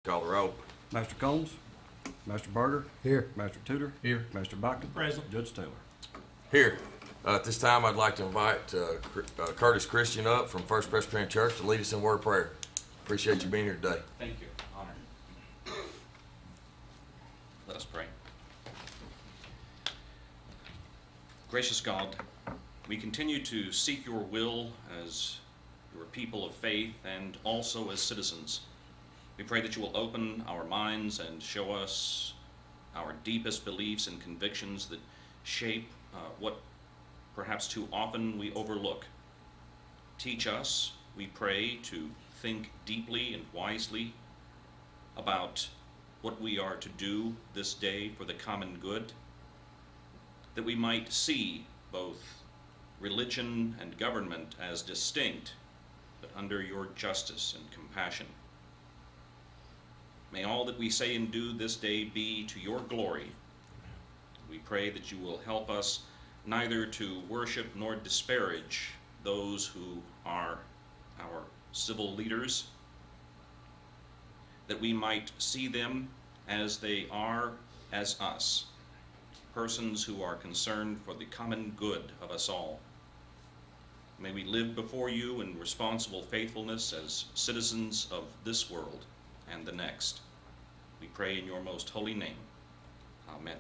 Call the roll. Master Combs, Master Berger. Here. Master Tudor. Here. Master Bachman. Present. Judge Taylor. Here. At this time, I'd like to invite Curtis Christian up from First Presbyterian Church to lead us in word of prayer. Appreciate you being here today. Thank you. Honor. Let us pray. Gracious God, we continue to seek your will as your people of faith and also as citizens. We pray that you will open our minds and show us our deepest beliefs and convictions that shape what perhaps too often we overlook. Teach us, we pray, to think deeply and wisely about what we are to do this day for the common good, that we might see both religion and government as distinct, but under your justice and compassion. May all that we say and do this day be to your glory. We pray that you will help us neither to worship nor disparage those who are our civil leaders, that we might see them as they are as us, persons who are concerned for the common good of us all. May we live before you in responsible faithfulness as citizens of this world and the next. We pray in your most holy name. Amen.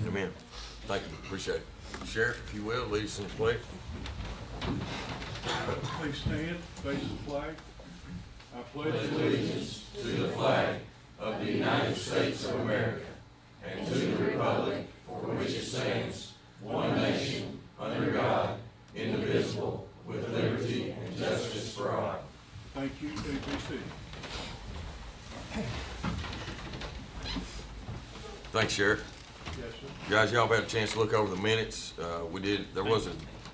Amen. Thank you. Appreciate it. Sheriff, if you will, lead us in the pledge. Please stand, face the flag. I pledge allegiance to the flag of the United States of America and to the republic for which it stands, one nation, under God, indivisible, with liberty and justice for all. Thank you, ABC. Thanks, Sheriff. Yes, sir. Guys, y'all had a chance to look over the minutes. There was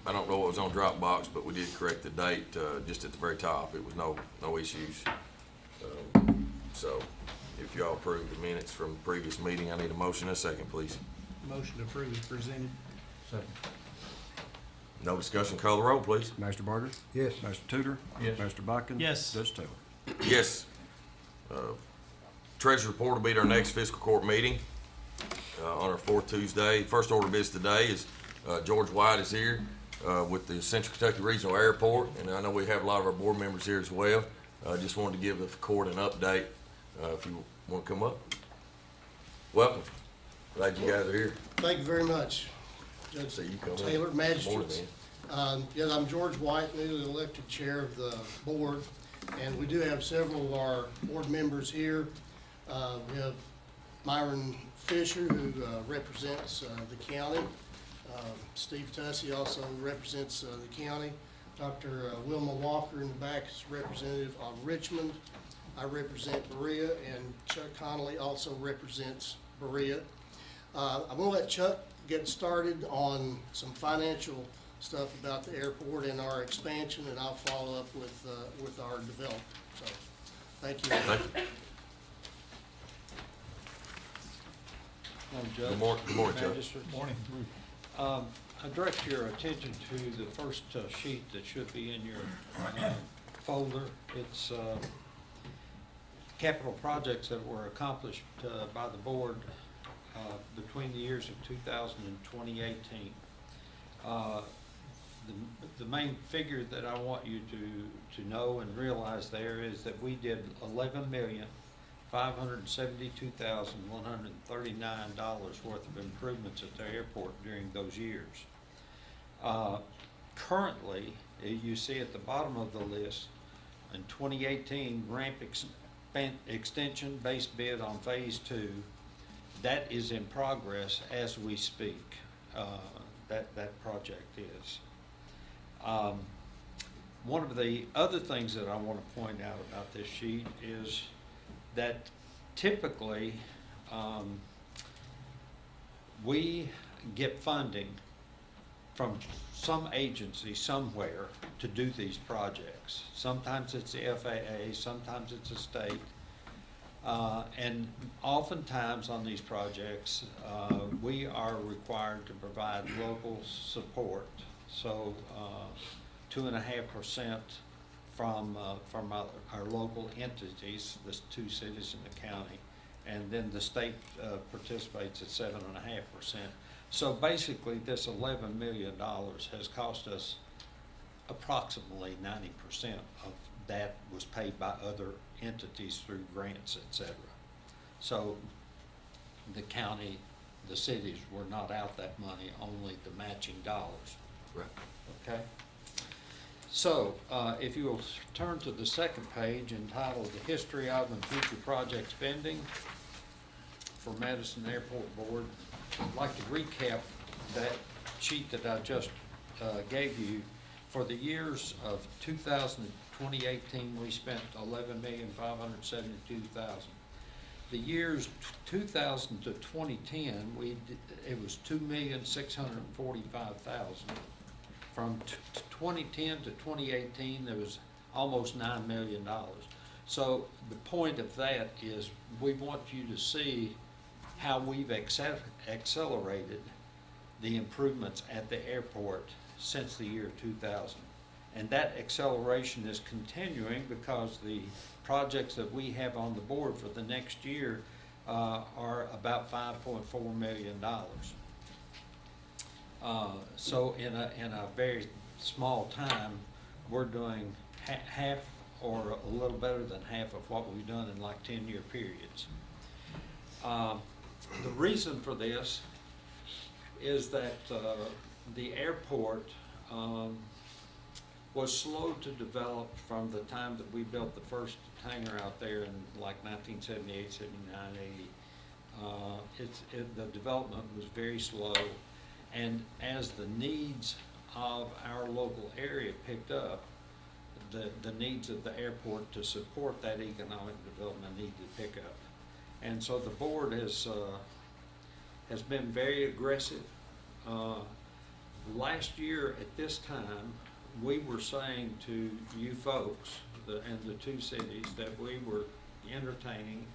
I don't know what was on Dropbox, but we did correct the date just at the very top. It was no issues. So if y'all approve the minutes from the previous meeting, I need a motion and a second, please. Motion approved is presented. Second. No discussion, call the roll, please. Master Berger. Yes. Master Tudor. Yes. Master Bachman. Yes. Judge Taylor. Yes. Treasurer's report will be at our next fiscal court meeting on our fourth Tuesday. First order of business today is George White is here with the Central Kentucky Regional Airport, and I know we have a lot of our board members here as well. Just wanted to give the court an update if you want to come up. Welcome. Glad you guys are here. Thank you very much, Judge See you come Taylor, in. Magistrates. Yes, I'm George White, newly elected chair of the board, and we do have several of our board members here. We have Myron Fisher, who represents the county. Steve Tussey also represents the county. Dr. Wilma Walker in the back is representative of Richmond. I represent Berea, and Chuck Connolly also represents Berea. I'm gonna let Chuck get started on some financial stuff about the airport and our expansion, and I'll follow up with our development. So, thank you. Thank you. Good morning, Chuck. Morning. I direct your attention to the first sheet that should be in your folder. It's capital projects that were accomplished by the board between the years of 2000 and 2018. The main figure that I want you to know and realize there is that we did $11,572,139 worth of improvements at the airport during those years. Currently, you see at the bottom of the list, in 2018, ramp extension base bid on phase 2, that is in progress as we speak. That project is. One of the other things that I want to point out about this sheet is that typically we get funding from some agency somewhere to do these projects. Sometimes it's the FAA, sometimes it's a state, and oftentimes on these projects we are required to provide local support. So 2.5% from our local entities, the two cities in the county, and then the state participates at 7.5%. So basically, this $11 million has cost us approximately 90% of that was paid by other entities through grants, et cetera. So the county, the cities were not out that money, only the matching dollars. Right. Okay? So, if you will turn to the second page entitled The History of and Future Project Spending for Madison Airport Board, I'd like to recap that sheet that I just gave you. For the years of 2018, we spent $11,572,000. The years 2000 to 2010, it was $2,645,000. From 2010 to 2018, there was almost $9 million. So the point of that is we want you to see how we've accelerated the improvements at the airport since the year 2000. And that acceleration is continuing because the projects that we have on the board for the next year are about $5.4 million. So in a very small time, we're doing half or a little better than half of what we've done in like 10-year periods. The reason for this is that the airport was slow to develop from the time that we built the first hangar out there in like 1978, 79, 80. The development was very slow, and as the needs of our local area picked up, the needs of the airport to support that economic development needed to pick up. And so the board has been very aggressive. Last year at this time, we were saying to you folks and the two cities that we were entertaining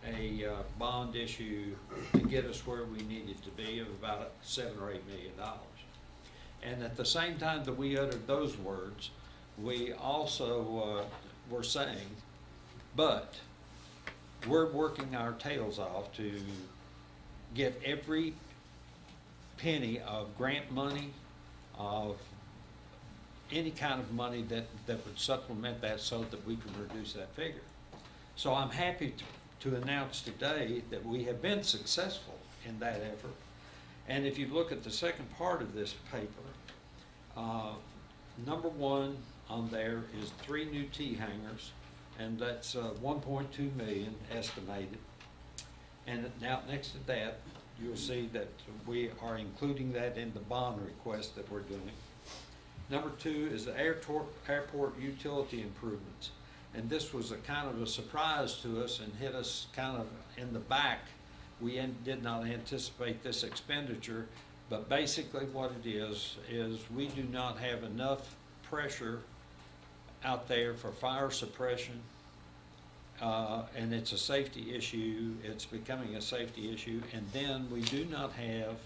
a bond issue to get us where we needed to be of about $7 or $8 million. And at the same time that we uttered those words, we also were saying, but we're working our tails off to get every penny of grant money, of any kind of money that would supplement that so that we can reduce that figure. So I'm happy to announce today that we have been successful in that effort. And if you look at the second part of this paper, number one on there is 3 new T hangars, and that's 1.2 million estimated. And now next to that, you'll see that we are including that in the bond request that we're doing. Number 2 is the airport utility improvements. And this was a kind of a surprise to us and hit us kind of in the back. We did not anticipate this expenditure, but basically what it is we do not have enough pressure out there for fire suppression, and it's a safety issue. It's becoming a safety issue. And then we do not have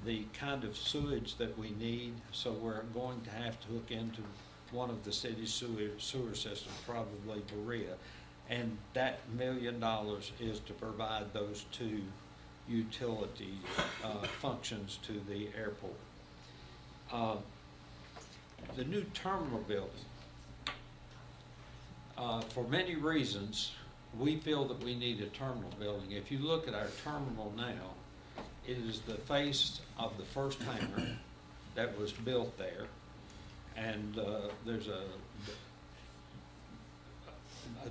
the kind of sewage that we need, so we're going to have to hook into one of the city's sewer systems, probably Berea. And that $1 million is to provide those 2 utility functions to the airport. The new terminal building, for many reasons, we feel that we need a terminal building. If you look at our terminal now, it is the face of the first hangar that was built there, and there's a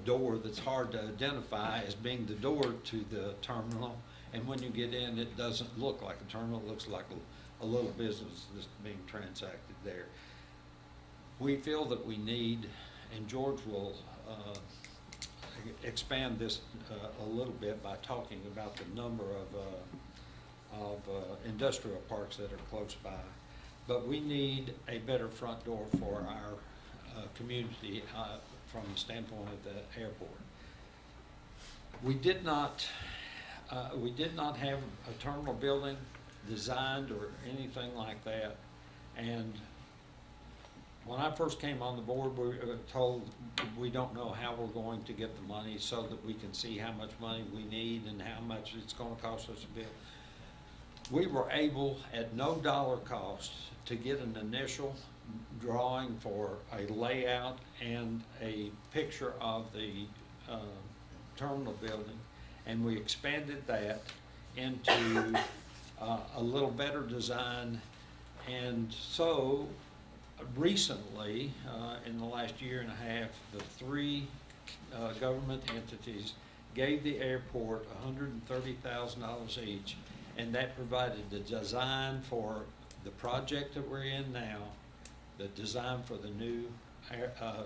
door that's hard to identify as being the door to the terminal, and when you get in, it doesn't look like a terminal. It looks like a little business that's being transacted there. We feel that we need, and George will expand this a little bit by talking about the number of industrial parks that are close by, but we need a better front door for our community from the standpoint of the airport. We did not have a terminal building designed or anything like that, and when I first came on the board, we were told we don't know how we're going to get the money so that we can see how much money we need and how much it's gonna cost us to build. We were able, at no dollar cost, to get an initial drawing for a layout and a picture of the terminal building, and we expanded that into a little better design. And so recently, in the last year and a half, the three government entities gave the airport $130,000 each, and that provided the design for the project that we're in now, the design for the new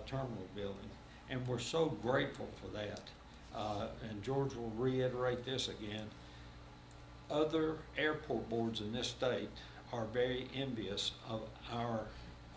terminal building, and we're so grateful for that. And George will reiterate this again. Other airport boards in this state are very envious of our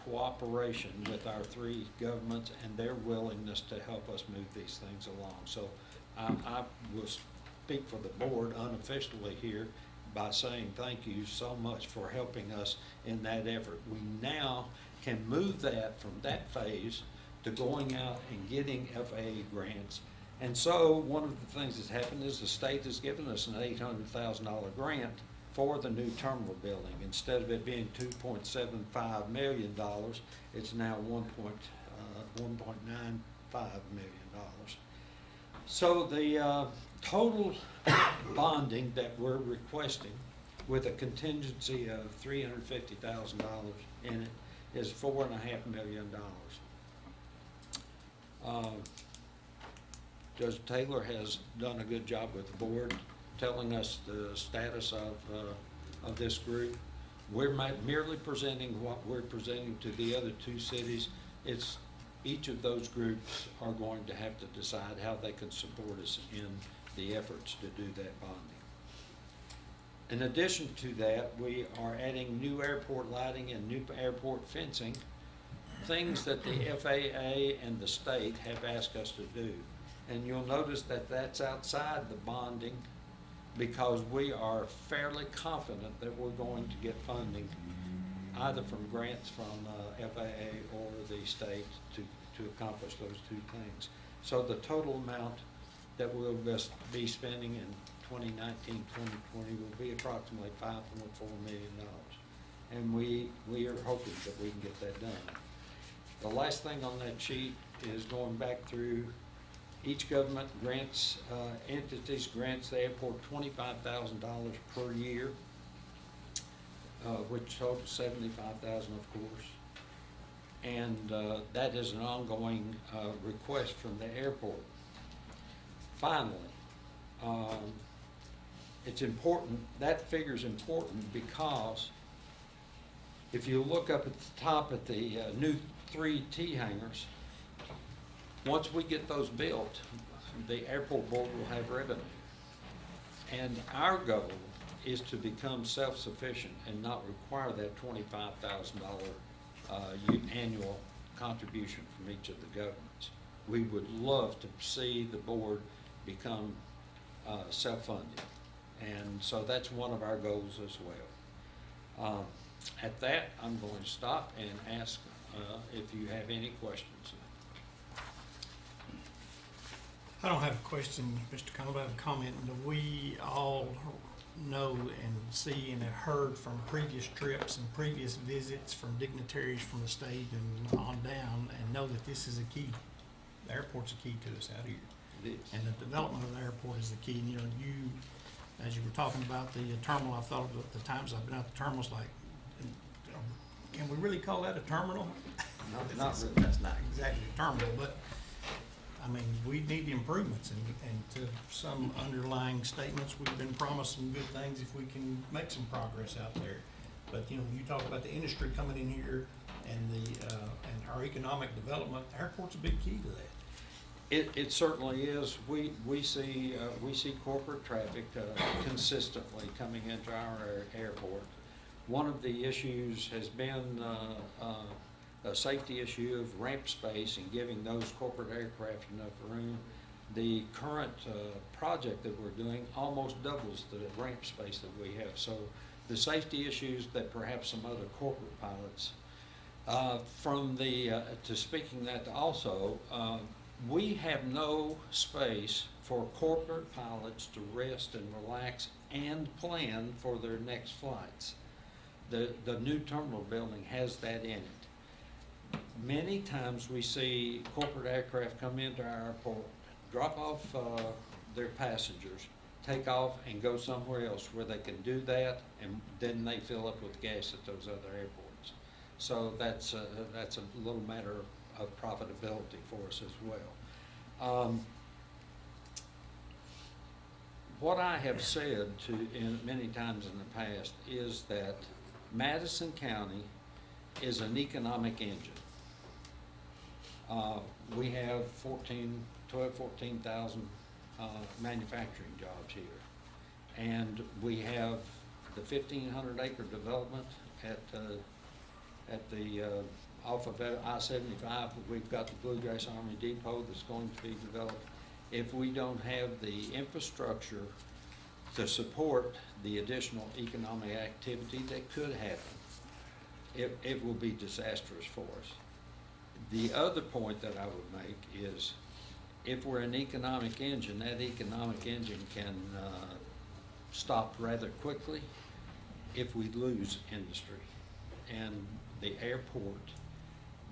cooperation with our three governments and their willingness to help us move these things along. So I will speak for the board unofficially here by saying thank you so much for helping us in that effort. We now can move that from that phase to going out and getting FAA grants. And so one of the things that's happened is the state has given us an $800,000 grant for the new terminal building. Instead of it being $2.75 million, it's now $1.95 million. So the total bonding that we're requesting with a contingency of $350,000 in it is $4.5 million. Judge Taylor has done a good job with the board telling us the status of this group. We're merely presenting what we're presenting to the other two cities. It's each of those groups are going to have to decide how they can support us in the efforts to do that bonding. In addition to that, we are adding new airport lighting and new airport fencing, things that the FAA and the state have asked us to do. And you'll notice that that's outside the bonding because we are fairly confident that we're going to get funding either from grants from FAA or the state to accomplish those two things. So the total amount that we'll be spending in 2019, 2020 will be approximately $5.4 million. And we are hoping that we can get that done. The last thing on that sheet is going back through each government grants, entities grants the airport $25,000 per year, which totals $75,000 of course. And that is an ongoing request from the airport. Finally, it's important, that figure is important because if you look up at the top at the new 3 T hangars, once we get those built, the airport board will have revenue. And our goal is to become self-sufficient and not require that $25,000 annual contribution from each of the governments. We would love to see the board become self-funding. And so that's one of our goals as well. At that, I'm going to stop and ask if you have any questions. I don't have a question, Mr. Combs, I have a comment. We all know and see and have heard from previous trips and previous visits from dignitaries from the state and on down, and know that this is a key. The airport's a key to us out here. It is. And the development of the airport is the key. And, you know, as you were talking about the terminal, I thought of the times I've been out the terminals, like, can we really call that a terminal? Not really. That's not exactly a terminal, but I mean, we need the improvements, and to some underlying statements, we've been promised some good things if we can make some progress out there. But, you know, you talk about the industry coming in here and and our economic development, the airport's a big key to that. It certainly is. We see corporate traffic consistently coming into our airport. One of the issues has been a safety issue of ramp space and giving those corporate aircraft enough room. The current project that we're doing almost doubles the ramp space that we have. So the safety issues that perhaps some other corporate pilots From the, to speaking that also, we have no space for corporate pilots to rest and relax and plan for their next flights. The new terminal building has that in it. Many times we see corporate aircraft come into our airport, drop off their passengers, take off and go somewhere else where they can do that, and then they fill up with gas at those other airports. So that's a little matter of profitability for us as well. What I have said many times in the past is that Madison County is an economic engine. We have 14,000 manufacturing jobs here. And we have the 1,500 acre development off of I-75. We've got the Bluegrass Army Depot that's going to be developed. If we don't have the infrastructure to support the additional economic activity that could happen, it will be disastrous for us. The other point that I would make is, if we're an economic engine, that economic engine can stop rather quickly if we lose industry. And the airport,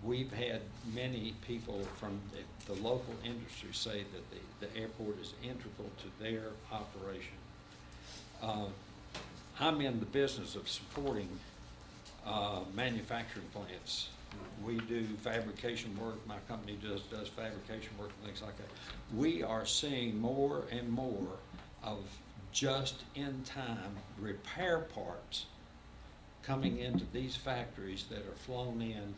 we've had many people from the local industry say that the airport is integral to their operation. I'm in the business of supporting manufacturing plants. We do fabrication work. My company does fabrication work and things like that. We are seeing more and more of just-in-time repair parts coming into these factories that are flown in.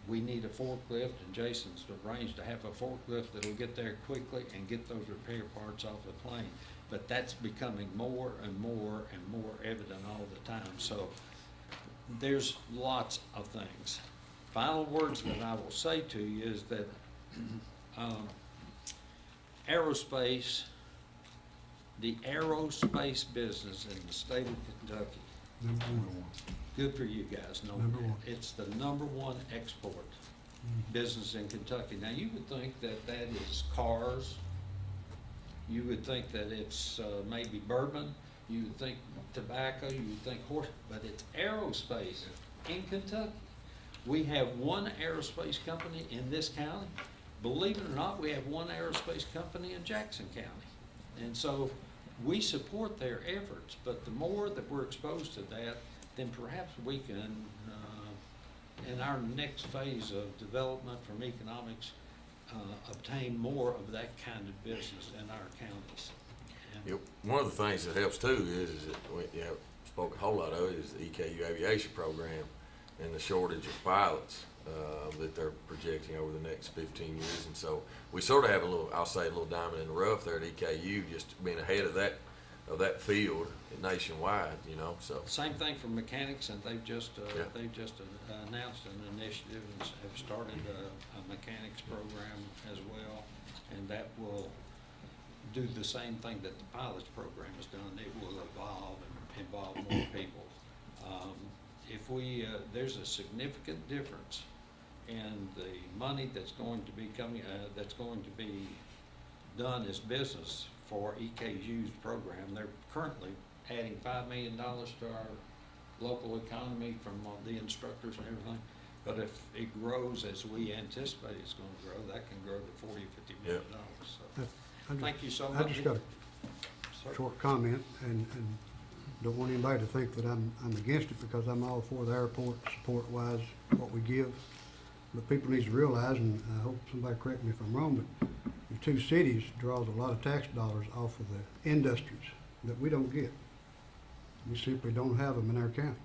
We need a forklift, and Jason's arranged to have a forklift that'll get there quickly and get those repair parts off the plane. But that's becoming more and more and more evident all the time. So there's lots of things. Final words that I will say to you is that aerospace, the aerospace business in the state of Kentucky, Number one. good for you guys, no, Number one. it's the #1 export business in Kentucky. Now, you would think that that is cars, you would think that it's maybe bourbon, you would think tobacco, you would think horse, but it's aerospace in Kentucky. We have one aerospace company in this county. Believe it or not, we have one aerospace company in Jackson County. And so we support their efforts, but the more that we're exposed to that, then perhaps we can, in our next phase of development from economics, obtain more of that kind of business in our counties. And Yep. One of the things that helps too is that we spoke a whole lot of it, is the EKU aviation program and the shortage of pilots that they're projecting over the next 15 years. And so we sort of have a little diamond in the rough there at EKU, just being ahead of that field nationwide, so. Same thing for mechanics, and they've just Yeah. announced an initiative and have started a mechanics program as well, and that will do the same thing that the pilots program has done. It will evolve and involve more people. There's a significant difference in the money that's going to be coming, that's going to be done as business for EKU's program. They're currently adding $5 million to our local economy from the instructors and everything. But if it grows as we anticipate it's going to grow, that can grow to $40, $50 million. So, thank you so much. I just got Sir? a short comment, and don't want anybody to think that I'm against it, because I'm all for the airport, support-wise, what we give. But people need to realize, and I hope somebody correct me if I'm wrong, but the two cities draws a lot of tax dollars off of the industries that we don't get. We simply don't have them in our county.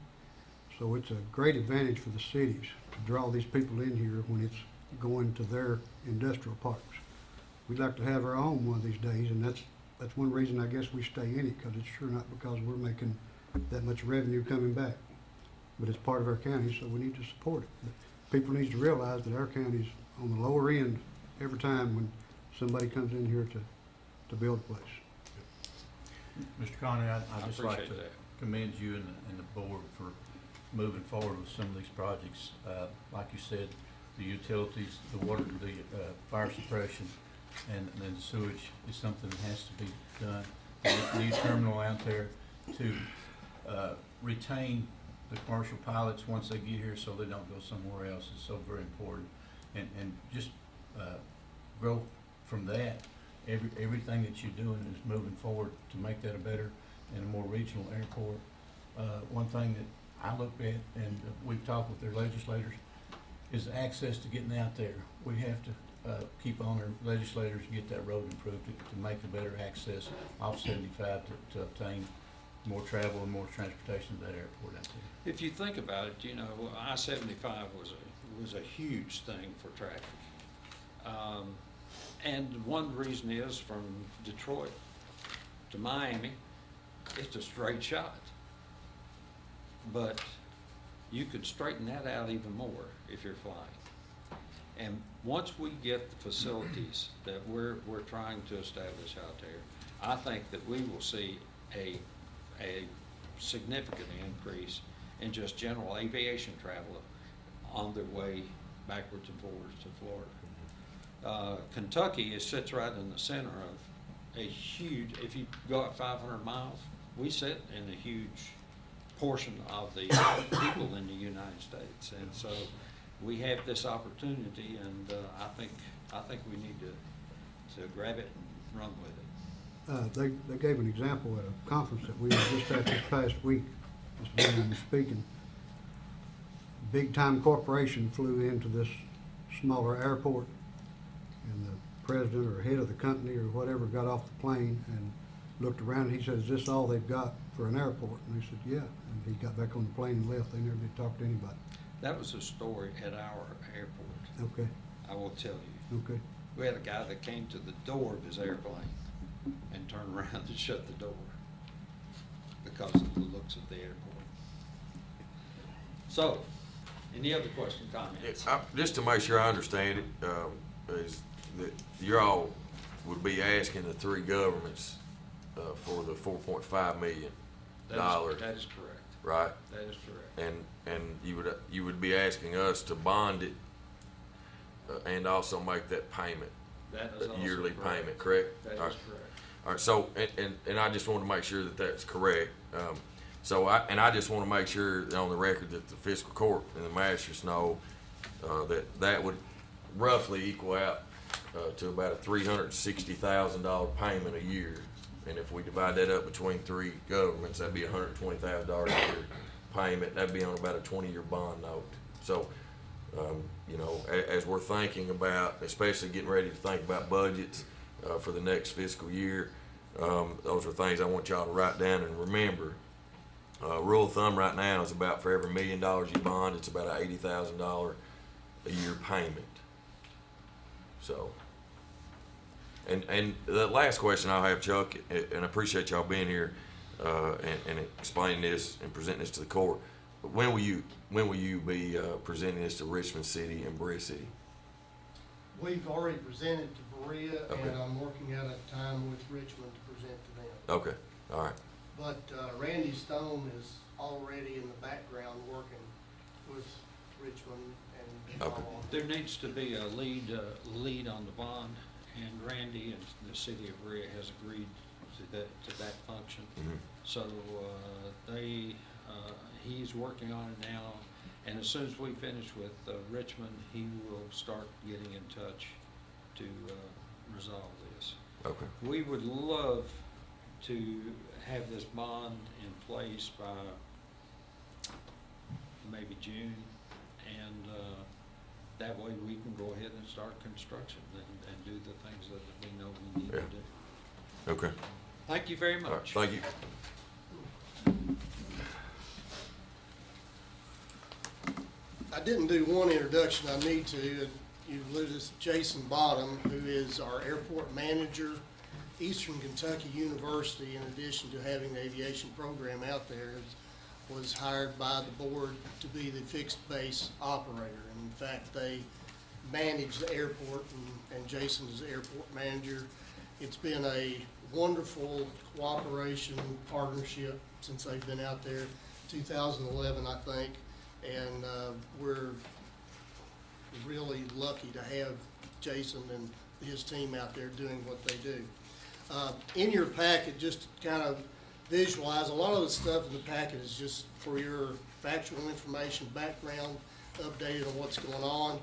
So it's a great advantage for the cities to draw these people in here when it's going to their industrial parks. We'd like to have our own one of these days, and that's one reason I guess we stay in it, because it's sure not because we're making that much revenue coming back. But it's part of our county, so we need to support it. But people need to realize that our county's on the lower end every time when somebody comes in here to build a place. Mr. Connery, I'd just like to appreciate that. commend you and the board for moving forward with some of these projects. Like you said, the utilities, the water, the fire suppression, and then the sewage is something that has to be done. The new terminal out there to retain the commercial pilots once they get here so they don't go somewhere else is so very important. And just grow from that. Everything that you're doing is moving forward to make that a better and a more regional airport. One thing that I looked at, and we've talked with their legislators, is access to getting out there. We have to keep on our legislators to get that road improved to make a better access off 75 to obtain more travel and more transportation to that airport out there. If you think about it, you know, I-75 was a huge thing for traffic. And one reason is from Detroit to Miami, it's a straight shot. But you could straighten that out even more if you're flying. And once we get the facilities that we're trying to establish out there, I think that we will see a significant increase in just general aviation travel on their way backwards and forwards to Florida. Kentucky sits right in the center of a huge, if you go up 500 miles, we sit in a huge portion of the people in the United States. And so we have this opportunity, and I think we need to grab it and run with it. They gave an example at a conference that we were just at this past week, this morning was speaking. Big time corporation flew into this smaller airport, and the president or head of the company or whatever got off the plane and looked around, and he said, "Is this all they've got for an airport?" And they said, "Yeah." And he got back on the plane and left. They never did talk to anybody. That was a story at our airport. Okay, I will tell you. okay. We had a guy that came to the door of his airplane and turned around and shut the door because of the looks of the airport. So, any other questions, comments? Just to make sure I understand it, is that you all would be asking the three governments for the $4.5 million, That is correct. right? That is correct. And you would be asking us to bond it and also make that payment, That is also yearly correct. payment, correct? That is All right. correct. All right, so, and I just want to make sure that that's correct. So I just want to make sure on the record that the fiscal court and the masters know that would roughly equal out to about a $360,000 payment a year. And if we divide that up between three governments, that'd be $120,000 a year payment. That'd be on about a 20-year bond note. So, you know, as we're thinking about, especially getting ready to think about budgets for the next fiscal year, those are things I want y'all to write down and remember. Rule of thumb right now is about for every $1 million you bond, it's about an $80,000 a year payment. So, and the last question I'll have, Chuck, and I appreciate y'all being here and explaining this and presenting this to the court. But when will you be presenting this to Richmond City and Berea City? We've already presented to Berea, Okay. and I'm working out a time with Richmond to present to them. Okay, all right. But Randy Stone is already in the background working with Richmond and Okay. There needs to be a lead on the bond, and Randy and the city of Berea has agreed to that function. Mhm. So he's working on it now, and as soon as we finish with Richmond, he will start getting in touch to resolve this. Okay. We would love to have this bond in place by maybe June, and that way we can go ahead and start construction and do the things that we know we need to Yeah. do. Okay. Thank you very All right. much. Thank you. I didn't do one introduction I need to. You alluded to Jason Bottom, who is our airport manager. Eastern Kentucky University, in addition to having the aviation program out there, was hired by the board to be the fixed base operator. And in fact, they manage the airport, and Jason is the airport manager. It's been a wonderful cooperation, partnership since they've been out there, 2011, I think. And we're really lucky to have Jason and his team out there doing what they do. In your packet, just to kind of visualize, a lot of the stuff in the packet is just for your factual information, background, updated on what's going on.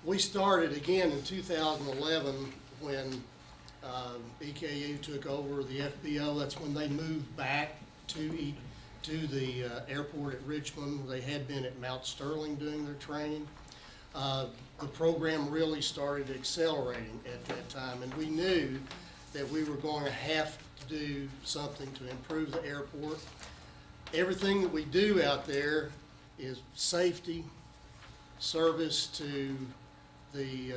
We started again in 2011 when EKU took over the FBO. That's when they moved back to the airport at Richmond. They had been at Mount Sterling doing their training. The program really started accelerating at that time, and we knew that we were going to have to do something to improve the airport. Everything that we do out there is safety, service to the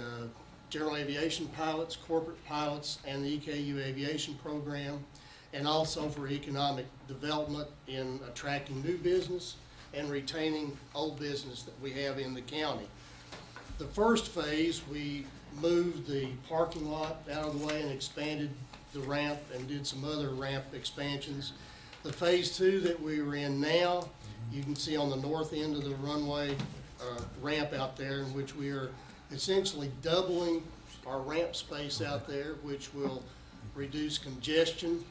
general aviation pilots, corporate pilots, and the EKU aviation program, and also for economic development in attracting new business and retaining old business that we have in the county. The first phase, we moved the parking lot out of the way and expanded the ramp and did some other ramp expansions. The phase two that we were in now, you can see on the north end of the runway ramp out there, in which we are essentially doubling our ramp space out there, which will reduce congestion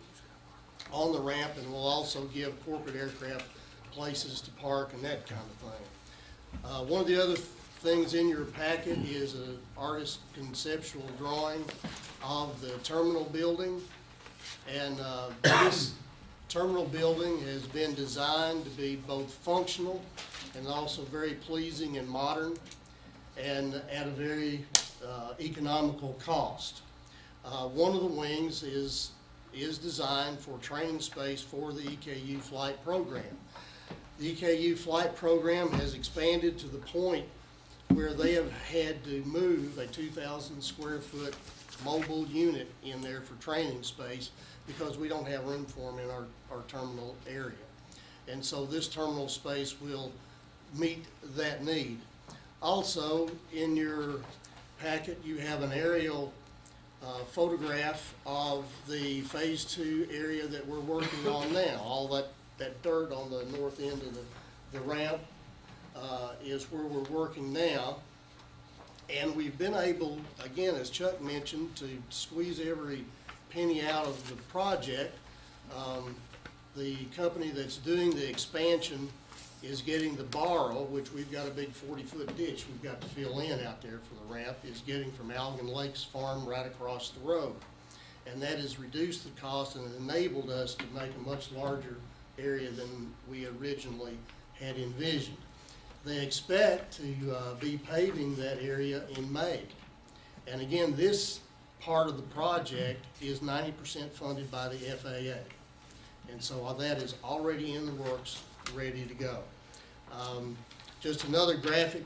on the ramp and will also give corporate aircraft places to park and that kind of thing. One of the other things in your packet is an artist conceptual drawing of the terminal building. And this terminal building has been designed to be both functional and also very pleasing and modern, and at a very economical cost. One of the wings is designed for training space for the EKU flight program. The EKU flight program has expanded to the point where they have had to move a 2,000 square foot mobile unit in there for training space because we don't have room for them in our terminal area. And so this terminal space will meet that need. Also, in your packet, you have an aerial photograph of the phase two area that we're working on now. All that dirt on the north end of the ramp is where we're working now. And we've been able, again, as Chuck mentioned, to squeeze every penny out of the project. The company that's doing the expansion is getting the borrow, which we've got a big 40-foot ditch we've got to fill in out there for the ramp, is getting from Allegan Lakes Farm right across the road. And that has reduced the cost and enabled us to make a much larger area than we originally had envisioned. They expect to be paving that area in May. And again, this part of the project is 90% funded by the FAA. And so that is already in the works, ready to go. Just another graphic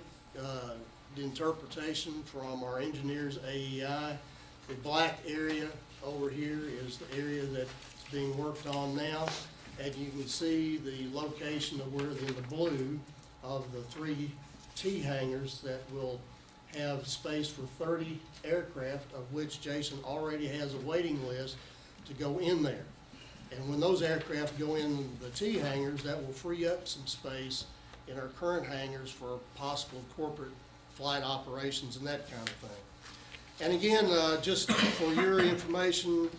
interpretation from our engineers AEI. The black area over here is the area that's being worked on now. And you can see the location of where in the blue of the 3 T hangars that will have space for 30 aircraft, of which Jason already has a waiting list to go in there. And when those aircraft go in the T hangars, that will free up some space in our current hangars for possible corporate flight operations and that kind of thing. And again, just for your information,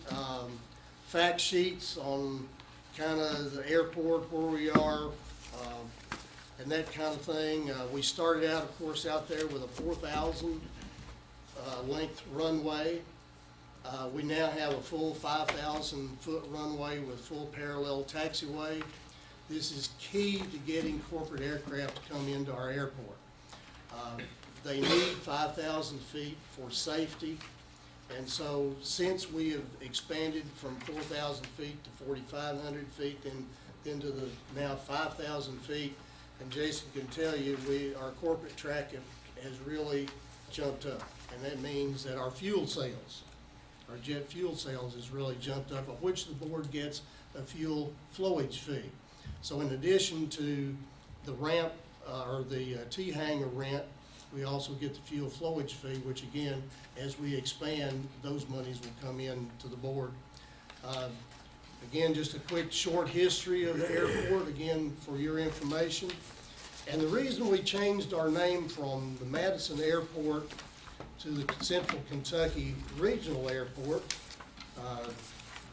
fact sheets on kind of the airport, where we are, and that kind of thing. We started out, of course, out there with a 4,000 length runway. We now have a full 5,000 foot runway with full parallel taxiway. This is key to getting corporate aircraft to come into our airport. They need 5,000 feet for safety. And so since we have expanded from 4,000 feet to 4,500 feet, then to the now 5,000 feet, and Jason can tell you, our corporate track has really jumped up. And that means that our fuel sales, our jet fuel sales has really jumped up, of which the board gets a fuel flowage fee. So in addition to the ramp, or the T hangar rent, we also get the fuel flowage fee, which again, as we expand, those monies will come in to the board. Again, just a quick short history of the airport, again, for your information. And the reason we changed our name from the Madison Airport to the Central Kentucky Regional Airport,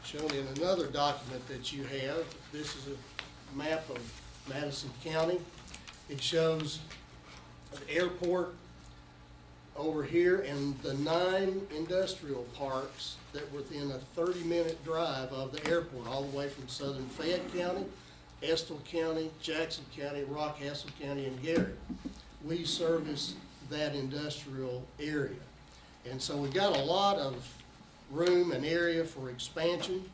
shown in another document that you have. This is a map of Madison County. It shows the airport over here and the 9 industrial parks that were within a 30-minute drive of the airport, all the way from southern Fayette County, Estill County, Jackson County, Rockcastle County, and Gary. We service that industrial area. And so we've got a lot of room and area for expansion.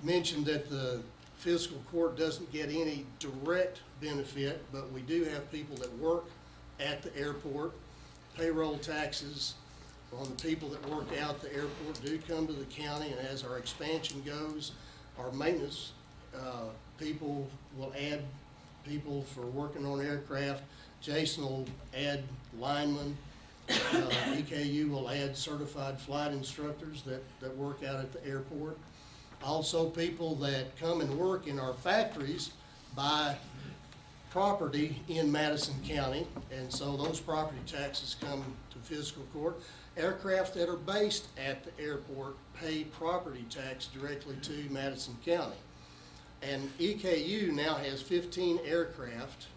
Mentioned that the fiscal court doesn't get any direct benefit, but we do have people that work at the airport. Payroll taxes on the people that work out the airport do come to the county, and as our expansion goes, our maintenance people will add people for working on aircraft. Jason will add linemen. EKU will add certified flight instructors that work out at the airport. Also, people that come and work in our factories buy property in Madison County, and so those property taxes come to fiscal court. Aircraft that are based at the airport pay property tax directly to Madison County. And EKU now has 15 aircraft.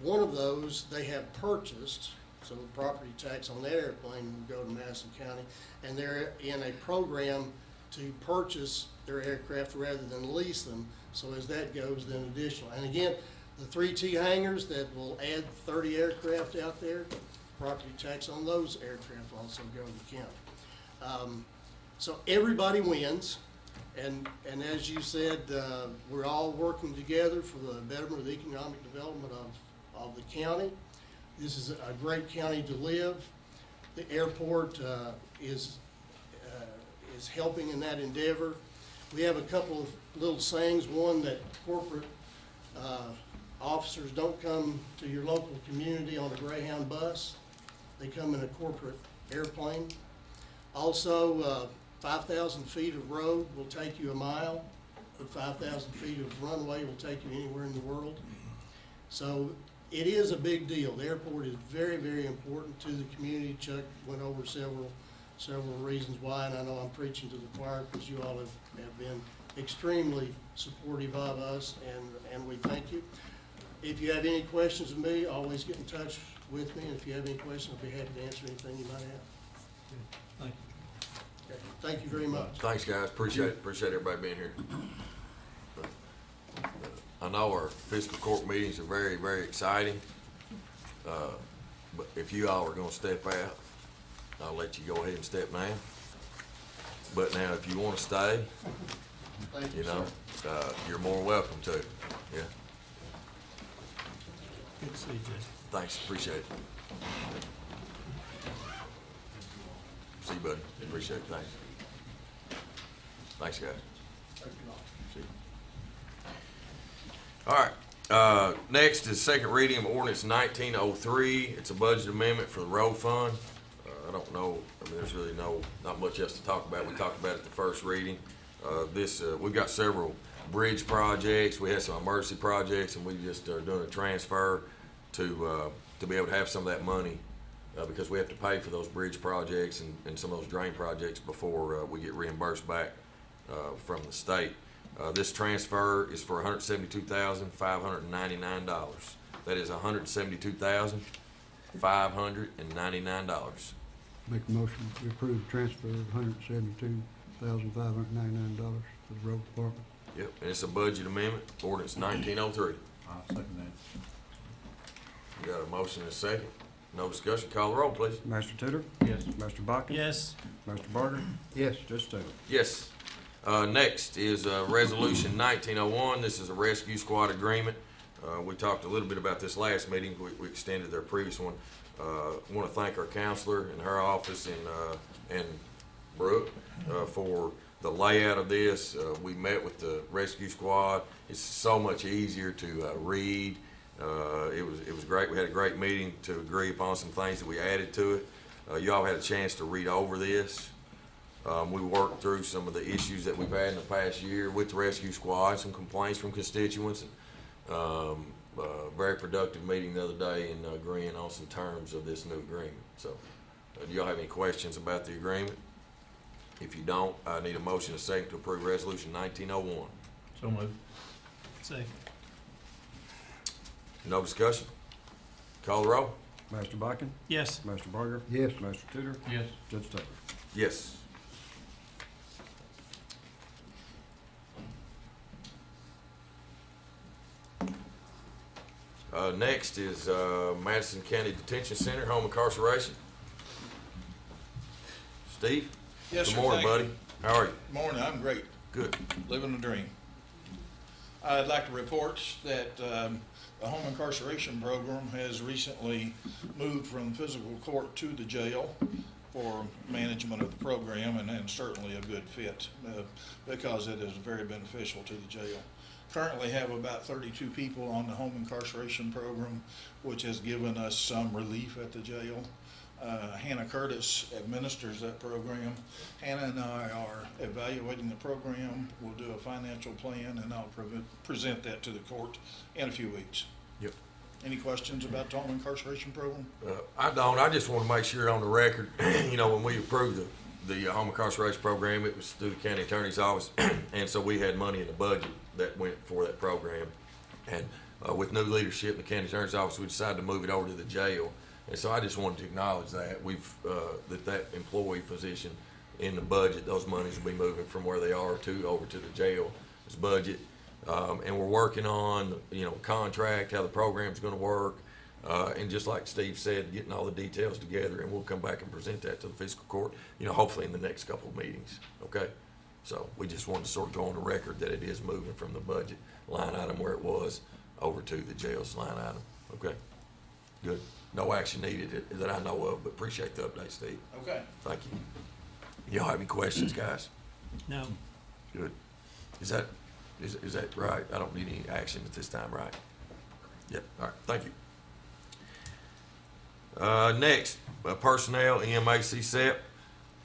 One of those they have purchased, so the property tax on that airplane will go to Madison County, and they're in a program to purchase their aircraft rather than lease them. So as that goes, then additional. And again, the 3T hangars that will add 30 aircraft out there, property tax on those aircraft also go to the county. So everybody wins, and as you said, we're all working together for the betterment of the economic development of the county. This is a great county to live. The airport is helping in that endeavor. We have a couple of little sayings. One, that corporate officers don't come to your local community on a Greyhound bus. They come in a corporate airplane. Also, 5,000 feet of road will take you a mile, but 5,000 feet of runway will take you anywhere in the world. So it is a big deal. The airport is very, very important to the community. Chuck went over several reasons why, and I know I'm preaching to the choir because you all have been extremely supportive of us, and we thank you. If you have any questions of me, always get in touch with me, and if you have any questions, I'll be happy to answer anything you might have. Thank you. Okay. Thank you very much. Thanks, guys. Appreciate everybody being here. I know our fiscal court meetings are very, very exciting. But if you all are gonna step out, I'll let you go ahead and step now. But now, if you wanna stay, Thank you, you know, sir. you're more welcome to. Yeah, Good to see you, Jason. thanks, appreciate it. See you, buddy. Appreciate it, thanks. Thanks, guys. See you. All right, next is second reading of ordinance 1903. It's a budget amendment for the road fund. I don't know, I mean, there's really not much else to talk about. We talked about it at the first reading. We've got several bridge projects. We had some emergency projects, and we just are doing a transfer to be able to have some of that money because we have to pay for those bridge projects and some of those drain projects before we get reimbursed back from the state. This transfer is for $172,599. That is $172,599. Make a motion to approve the transfer of $172,599 to the road department. Yep, and it's a budget amendment, ordinance 1903. I'll second that. We got a motion and a second. No discussion. Call the roll, please. Master Tudor? Yes. Master Bakken? Yes. Master Barger? Yes. Judge Taylor? Yes. Next is resolution 1901. This is a rescue squad agreement. We talked a little bit about this last meeting. We extended their previous one. Want to thank our counselor in her office and Brooke for the layout of this. We met with the rescue squad. It's so much easier to read. It was great. We had a great meeting to agree upon some things that we added to it. You all had a chance to read over this. We worked through some of the issues that we've had in the past year with the rescue squad, some complaints from constituents. very productive meeting the other day and agreeing on some terms of this new agreement. So, do y'all have any questions about the agreement? If you don't, I need a motion and a second to approve resolution 1901. So moved. Second. No discussion? Call the roll? Master Bucking, Yes. Master Barger, Yes. Master Tudor, Yes. Judge Taylor. Yes. Next is Madison County Detention Center, home incarceration. Steve? Yes, Good sir. morning, Thank buddy. How are you? Morning, I'm great, Good. living the dream. I'd like to report that the home incarceration program has recently moved from physical court to the jail for management of the program, and certainly a good fit because it is very beneficial to the jail. Currently have about 32 people on the home incarceration program, which has given us some relief at the jail. Hannah Curtis administers that program. Hannah and I are evaluating the program. We'll do a financial plan, and I'll present that to the court in a few weeks. Yep. Any questions about the home incarceration program? I don't. I just want to make sure on the record, you know, when we approved the home incarceration program, it was through the county attorney's office, and so we had money in the budget that went for that program. And with new leadership in the county attorney's office, we decided to move it over to the jail. And so I just wanted to acknowledge that that employee position in the budget, those monies will be moving from where they are over to the jail's budget. And we're working on, you know, contract, how the program's gonna work. And just like Steve said, getting all the details together, and we'll come back and present that to the fiscal court, you know, hopefully in the next couple of meetings, okay? So we just wanted to sort of go on the record that it is moving from the budget line item where it was over to the jail's line item, okay? Good. No action needed that I know of, but appreciate the update, Steve. Okay. Thank you. Y'all have any questions, guys? No. Good. Is that right? I don't need any action at this time, right? Yep, all right, thank you. Next, personnel, EMAC SEP.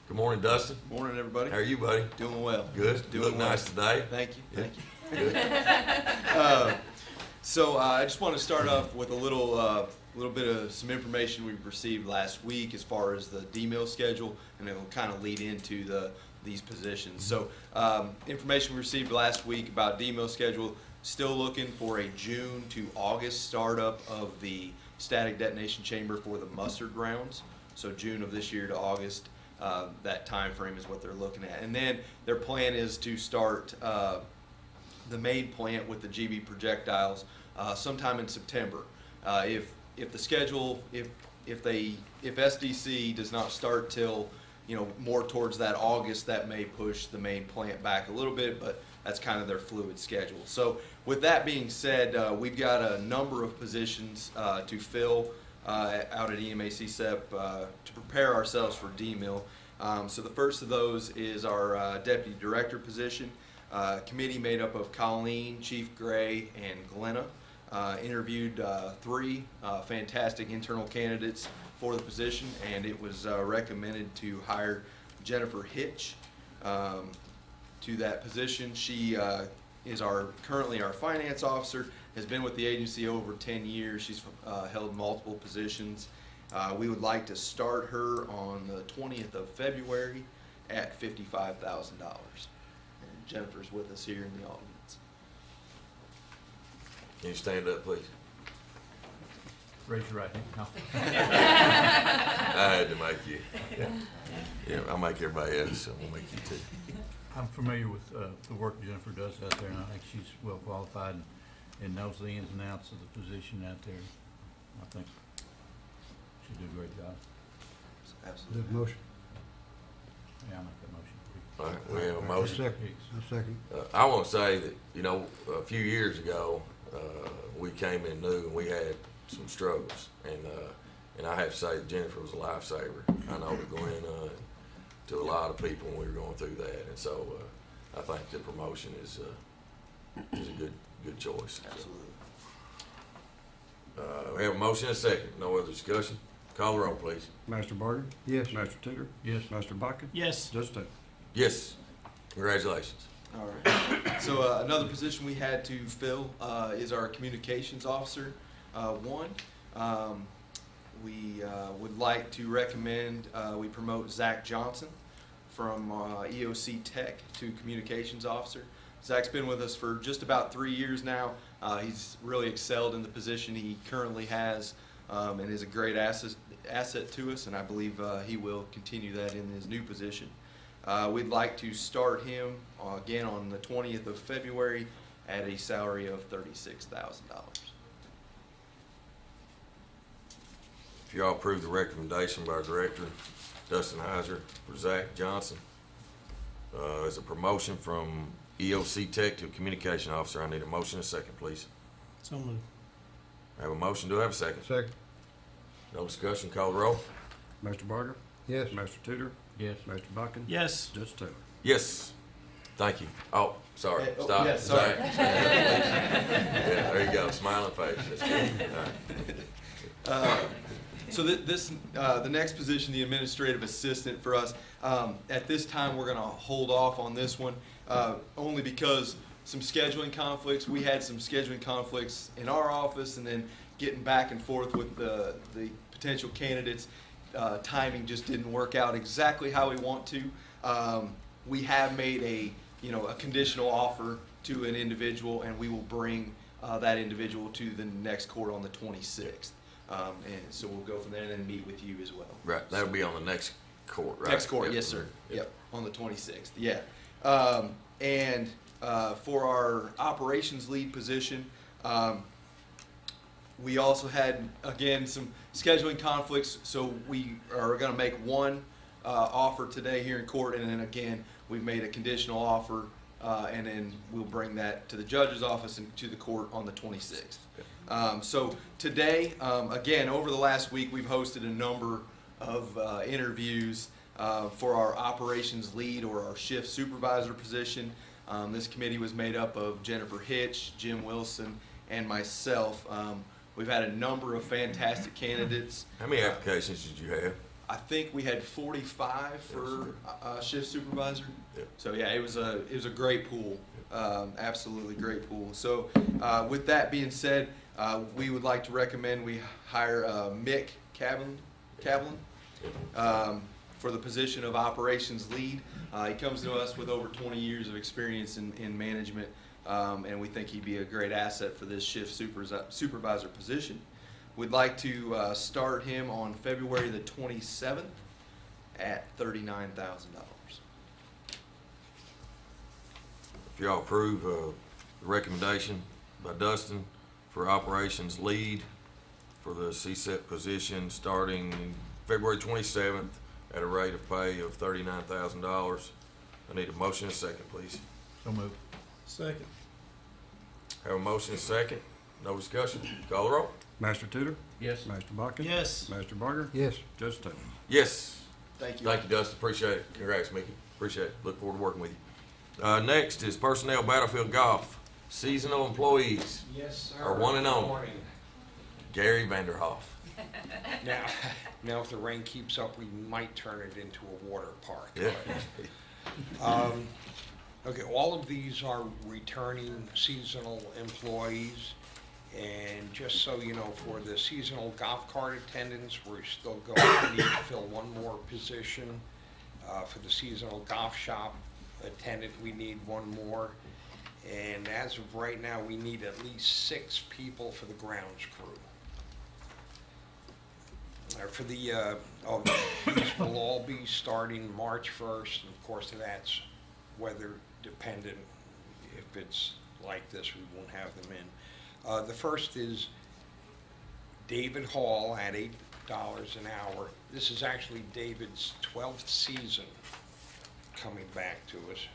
Good morning, Dustin. Morning, everybody. How are you, buddy? Doing well. Good. You Doing look well. nice today. Thank you. Yeah. Thank you. Good. So I just want to start off with a little bit of some information we received last week as far as the D-mill schedule, and it will kind of lead into these positions. So information we received last week about D-mill schedule, still looking for a June to August startup of the static detonation chamber for the mustard rounds. So June of this year to August, that time frame is what they're looking at. And then their plan is to start the main plant with the GB projectiles sometime in September. If the schedule, if SDC does not start till, you know, more towards that August, that may push the main plant back a little bit, but that's kind of their fluid schedule. So with that being said, we've got a number of positions to fill out at EMAC SEP to prepare ourselves for D-mill. So the first of those is our deputy director position. Committee made up of Colleen, Chief Gray, and Glenna. Interviewed 3 fantastic internal candidates for the position, and it was recommended to hire Jennifer Hitch to that position. She is currently our finance officer, has been with the agency over 10 years. She's held multiple positions. We would like to start her on the 20th of February at $55,000. And Jennifer's with us here in the audience. Can you stand up, please? Raise your right hand. No. I had to make you. Yeah, I'll make everybody else, so we'll make you too. I'm familiar with the work Jennifer does out there, and I think she's well qualified and knows the ins and outs of the position out there. I think she'll do a great job. Absolutely. There's a motion. Yeah, I'll make that motion. All right, we have a I motion. second. I want to say that, you know, a few years ago, we came in new and we had some struggles, and I have to say that Jennifer was a lifesaver. I know to Glenna and to a lot of people when we were going through that, and so I think the promotion is a good choice. Absolutely. We have a motion and a second. No other discussion. Call the roll, please. Master Barger, Yes. Master Tudor, Yes. Master Bucking, Yes. Judge Taylor. Yes. Congratulations. All right. So another position we had to fill is our communications officer. One, we would like to recommend we promote Zach Johnson from EOC Tech to communications officer. Zach's been with us for just about 3 years now. He's really excelled in the position he currently has, and is a great asset to us, and I believe he will continue that in his new position. We'd like to start him again on the 20th of February at a salary of $36,000. If y'all approve the recommendation by our director, Dustin Heiser, for Zach Johnson, as a promotion from EOC Tech to Communication Officer, I need a motion and a second, please. So moved. I have a motion, do I have a second? Second. No discussion, call the roll. Mr. Barger? Yes. Mr. Tudor? Yes. Mr. Buckin? Yes. Judge Taylor? Yes. Thank you. Oh, sorry, Oh, stop. yeah, sorry. Zach. Yeah, there you go, smiling face, that's good. All right. So the next position, the administrative assistant for us, at this time, we're gonna hold off on this one, only because some scheduling conflicts. We had some scheduling conflicts in our office, and then getting back and forth with the potential candidates. Timing just didn't work out exactly how we want to. We have made a conditional offer to an individual, and we will bring that individual to the next court on the 26th. And so we'll go from there and then meet with you as well. Right, that'll be on the next court, right? Next court, Yep. yes, sir. Yep. Yep, on the 26th, yeah. And for our operations lead position, we also had, again, some scheduling conflicts, so we are gonna make one offer today here in court, and then again, we've made a conditional offer, and then we'll bring that to the judge's office and to the court on the 26th. So today, again, over the last week, we've hosted a number of interviews for our operations lead or our shift supervisor position. This committee was made up of Jennifer Hitch, Jim Wilson, and myself. We've had a number of fantastic candidates. How many applications did you have? I think we had 45 for shift supervisor. Yep. So yeah, it was a great pool, absolutely great pool. So with that being said, we would like to recommend we hire Mick Cavlin for the position of operations lead. He comes to us with over 20 years of experience in management, and we think he'd be a great asset for this shift supervisor position. We'd like to start him on February the 27th at $39,000. If y'all approve the recommendation by Dustin for operations lead for the CSET position starting February 27th at a rate of pay of $39,000. I need a motion and a second, please. So moved. Second. Have a motion and a second. No discussion. Call the roll. Master Tudor? Yes. Mr. Buckin? Yes. Mr. Barger? Yes. Judge Taylor? Yes. Thank you. Thank you, Dustin. Appreciate it. Congrats, Mickey. Appreciate it. Look forward to working with you. Next is personnel battlefield golf. Seasonal employees. Yes, sir. Our one and only. Good morning. Gary Vanderhoff. Now, if the rain keeps up, we might turn it into a water park. Yeah. Okay, all of these are returning seasonal employees. And just so you know, for the seasonal golf cart attendants, we're still going to need to fill one more position. For the seasonal golf shop attendant, we need one more. And as of right now, we need at least 6 people for the grounds crew. For the, these will all be starting March 1st, and of course that's weather dependent. If it's like this, we won't have them in. The first is David Hall at $8 an hour. This is actually David's 12th season coming back to us.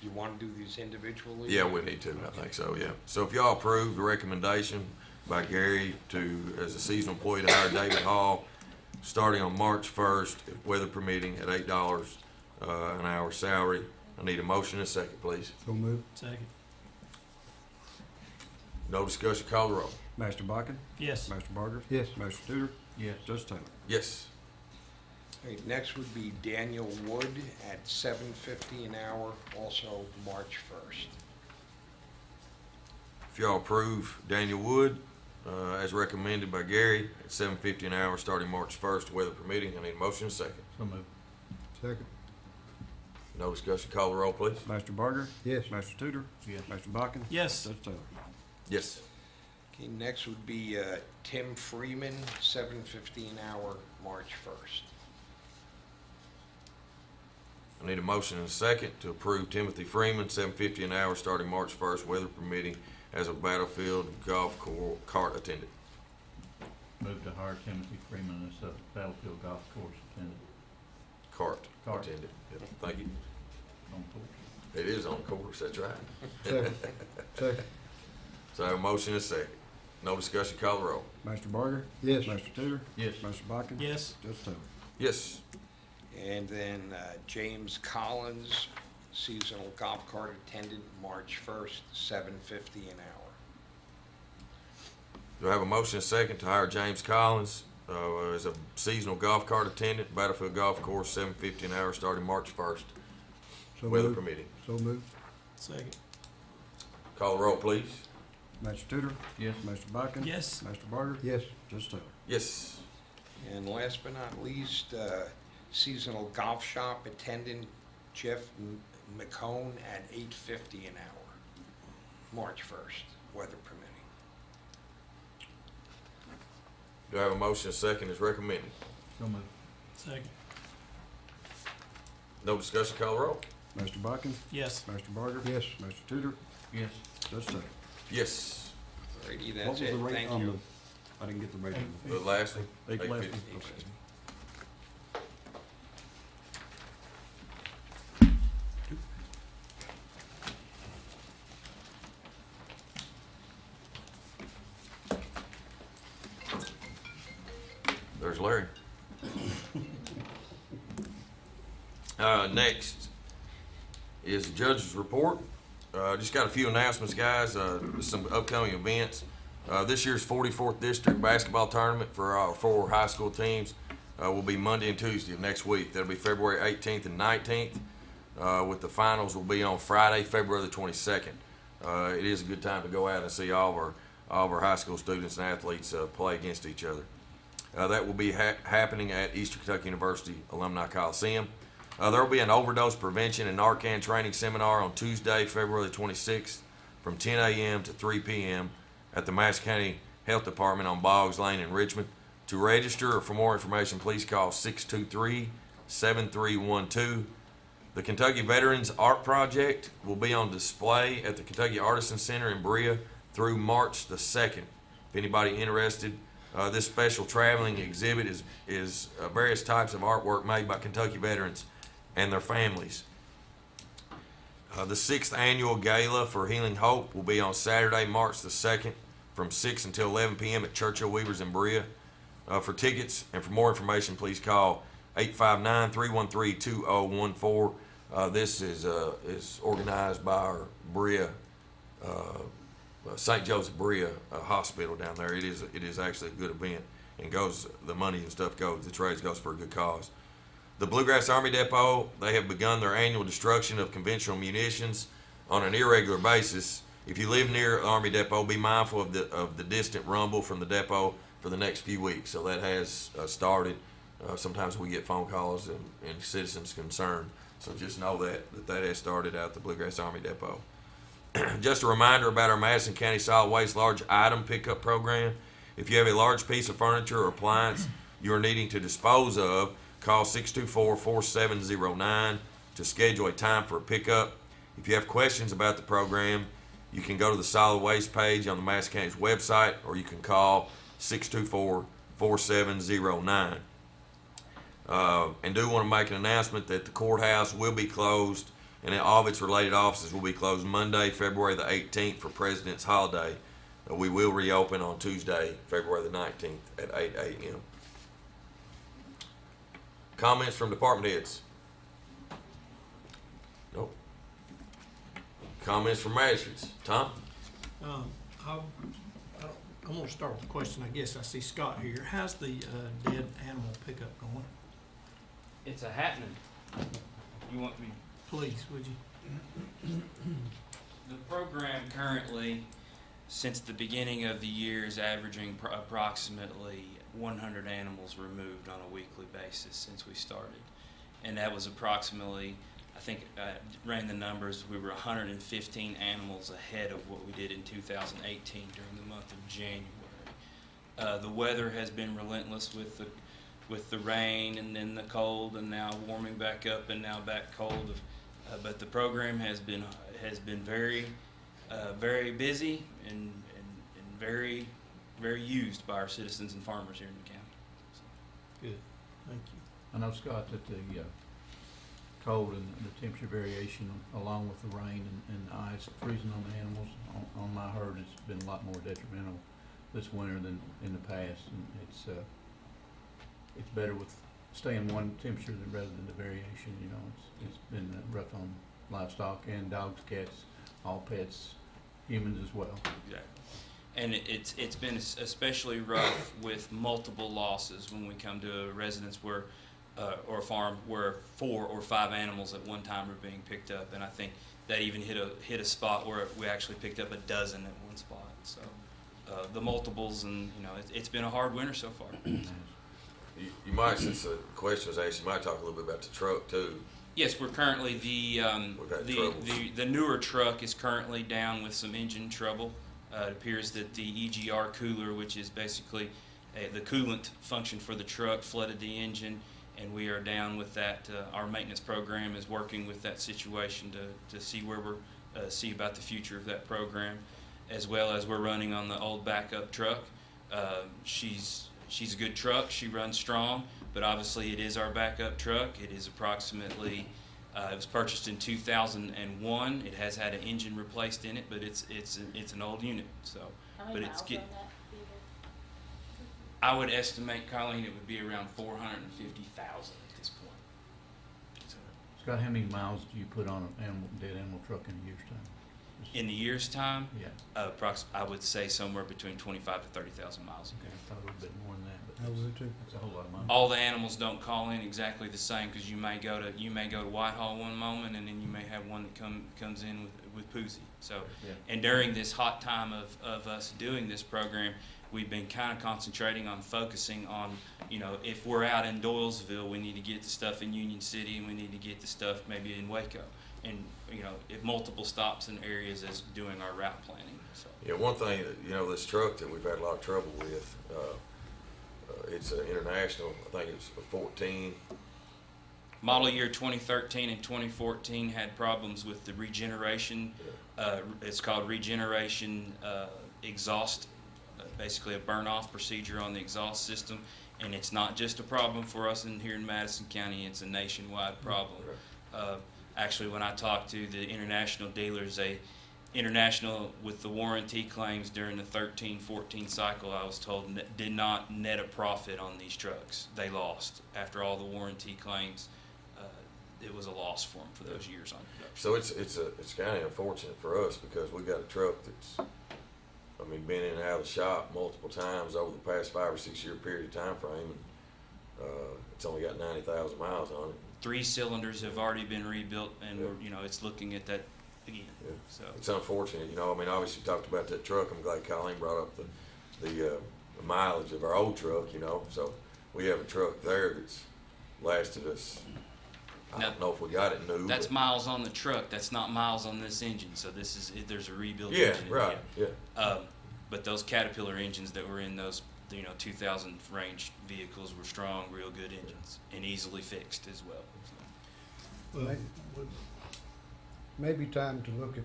You want to do these individually? Yeah, we need to, I think so, yeah. So if y'all approve the recommendation by Gary as a seasonal employee to hire David Hall, starting on March 1st, if weather permitting, at $8 an hour salary, I need a motion and a second, please. So moved. Second. No discussion, call the roll. Master Buckin? Yes. Mr. Barger? Yes. Mr. Tudor? Yes. Judge Taylor? Yes. right, next would be Daniel Wood at $7.50 an hour, also March 1st. If y'all approve Daniel Wood, as recommended by Gary, at $7.50 an hour, starting March 1st, weather permitting, I need a motion and a second. So moved. Second. No discussion, call the roll, please. Mr. Barger? Yes. Mr. Tudor? Yes. Mr. Bodkin? Yes. Judge Taylor? Yes. Okay, next would be Tim Freeman, $7.50 an hour, March 1st. I need a motion and a second to approve Timothy Freeman, $7.50 an hour, starting March 1st, weather permitting, as a battlefield golf cart attendant. Move to hire Timothy Freeman as a battlefield golf course attendant Cart Cart. attendant. Yep, thank you. on course. It is on course, that's right. Second. Second. So I have a motion and a second. No discussion, call the roll. Mr. Barger? Yes. Mr. Tudor? Yes. Mr. Bodkin? Yes. Judge Taylor? Yes. And then James Collins, seasonal golf cart attendant, March 1st, $7.50 an hour. Do I have a motion and a second to hire James Collins as a seasonal golf cart attendant, Battlefield Golf Course, $7.50 an hour, starting March 1st, So weather moved. permitting? So moved. Second. Call the roll, please. Mr. Tudor? Yes. Mr. Bodkin? Yes. Mr. Barger? Yes. Judge Taylor? Yes. And last but not least, seasonal golf shop attendant, Jeff McCone at $8.50 an hour, March 1st, weather permitting. Do I have a motion and a second as recommended? So moved. Second. No discussion, call the roll. Mr. Bodkin? Yes. Mr. Barger? Yes. Mr. Tudor? Yes. Judge Taylor? Yes. Alrighty, What that's was it, the rate thank on you. I didn't get the rate. The last one? Eight last 8.50. one. Okay. There's Larry. Next is the judge's report. Just got a few announcements, guys. Some upcoming events. This year's 44th District Basketball Tournament for our 4 high school teams will be Monday and Tuesday of next week. That'll be February 18th and 19th, with the finals will be on Friday, February the 22nd. It is a good time to go out and see all of our high school students and athletes play against each other. That will be happening at Eastern Kentucky University Alumni Coliseum. There will be an overdose prevention and Narcan training seminar on Tuesday, February the 26th from 10 a.m. to 3 p.m. at the Madison County Health Department on Boggs Lane in Richmond. To register or for more information, please call 623-7312. The Kentucky Veterans Art Project will be on display at the Kentucky Artisan Center in Berea through March the 2nd. If anybody interested, this special traveling exhibit is various types of artwork made by Kentucky veterans and their families. The 6th annual gala for Healing Hope will be on Saturday, March the 2nd from 6 until 11 p.m. at Churchill Weavers in Berea. For tickets and for more information, please call 859-313-2014. This is organized by our Berea, St. Joseph Berea Hospital down there. It is actually a good event, and the money and stuff the trades goes for a good cause. The Bluegrass Army Depot, they have begun their annual destruction of conventional munitions on an irregular basis. If you live near the Army Depot, be mindful of the distant rumble from the depot for the next few weeks. So that has started. Sometimes we get phone calls and citizens concerned. So just know that has started out at the Bluegrass Army Depot. Just a reminder about our Madison County Solid Waste Large Item Pickup Program. If you have a large piece of furniture or appliance you are needing to dispose of, call 624-4709 to schedule a time for a pickup. If you have questions about the program, you can go to the solid waste page on the Madison County's website, or you can call 624-4709. And do want to make an announcement that the courthouse will be closed and all of its related offices will be closed Monday, February the 18th for President's Holiday. We will reopen on Tuesday, February the 19th at 8 a.m. Comments from department heads? Nope. Comments from magistrates? Tom? I'm gonna start with a question. I guess I see Scott here. How's the dead animal pickup going? it's a happening. You want me? Please, would you? The program currently, since the beginning of the year, is averaging approximately 100 animals removed on a weekly basis since we started. And that was approximately, I think I ran the numbers, we were 115 animals ahead of what we did in 2018 during the month of January. The weather has been relentless with the rain and then the cold and now warming back up and now back cold. But the program has been very very busy and very used by our citizens and farmers here in the county. Good, thank you. I know, Scott, that the cold and the temperature variation, along with the rain and the ice freezing on the animals, on my herd, it's been a lot more detrimental this winter than in the past. And it's better with staying one temperature rather than the variation. You know, it's been rough on livestock and dogs, cats, all pets, humans as well. Exactly. And it's been especially rough with multiple losses when we come to a residence where or a farm where 4 or 5 animals at one time are being picked up, and I think that even hit a spot where we actually picked up a dozen at one spot. So the multiples, and it's been a hard winter so far. You might, since the question was asked, you might talk a little bit about the truck too. Yes, we're currently the newer truck is currently down with some engine trouble. It appears that the EGR cooler, which is basically the coolant function for the truck, flooded the engine, and we are down with that. Our maintenance program is working with that situation to see where we're see about the future of that program, as well as we're running on the old backup truck. She's a good truck. She runs strong, but obviously it is our backup truck. It is approximately. It was purchased in 2001. It has had an engine replaced in it, but it's an old unit. So, How many but miles it's on get. that theater? I would estimate, Colleen, it would be around 450,000 at this point. So, Scott, how many miles do you put on a dead animal truck in a year's time? in the year's time, Yeah. I would say somewhere between 25 to 30,000 miles a Okay, year. I thought it would have been more than that, but I would too. that's a whole lot of money. All the animals don't call in exactly the same, because you may go to Whitehall one moment, and then you may have one that comes in with Poozy. So, Yeah. and during this hot time of us doing this program, we've been kind of concentrating on focusing on, if we're out in Doylesville, we need to get the stuff in Union City, and we need to get the stuff maybe in Waco, and if multiple stops in areas as doing our route planning. So. Yeah, one thing that, this truck that we've had a lot of trouble with, it's an international, I think it's a 14. Model year 2013 and 2014 had problems with the regeneration. It's called regeneration exhaust, basically a burn-off procedure on the exhaust system. And it's not just a problem for us here in Madison County, it's a nationwide problem. Actually, when I talked to the international dealers, international with the warranty claims during the 13-14 cycle, I was told did not net a profit on these trucks. They lost after all the warranty claims. It was a loss for them for those years on production. So it's kind of unfortunate for us because we got a truck that's, been in and out of the shop multiple times over the past 5 or 6 year period of time frame, and it's only got 90,000 miles on it. 3 cylinders have already been rebuilt, and it's looking at that again. Yeah. So It's unfortunate, obviously you talked about that truck. I'm glad Colleen brought up the mileage of our old truck, so we have a truck there that's lasted us, I don't know if we got it new. that's but- miles on the truck. That's not miles on this engine. So there's a rebuild. Yeah, engine in right, there. yeah. But those Caterpillar engines that were in those 2000 range vehicles were strong, real good engines, and easily fixed as well. So. Well, Maybe time to look at